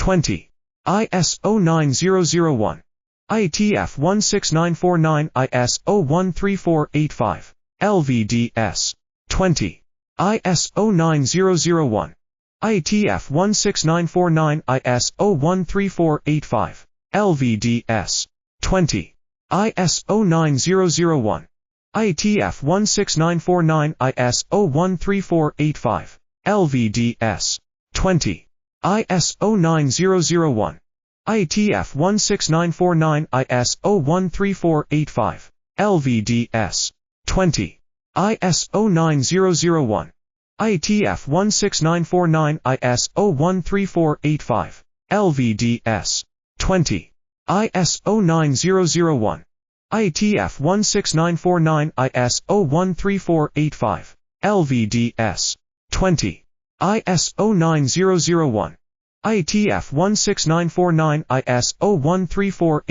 20. ISO9001. ITF 16949 ISO13485 LVDS. 20. ISO9001. ITF 16949 ISO13485 LVDS. 20. ISO9001. ITF 16949 ISO13485 LVDS. 20. ISO9001. ITF 16949 ISO13485 LVDS. 20. ISO9001. ITF 16949 ISO13485 LVDS. 20. ISO9001. ITF 16949 ISO13485 LVDS. 20. ISO9001. ITF 16949 ISO13485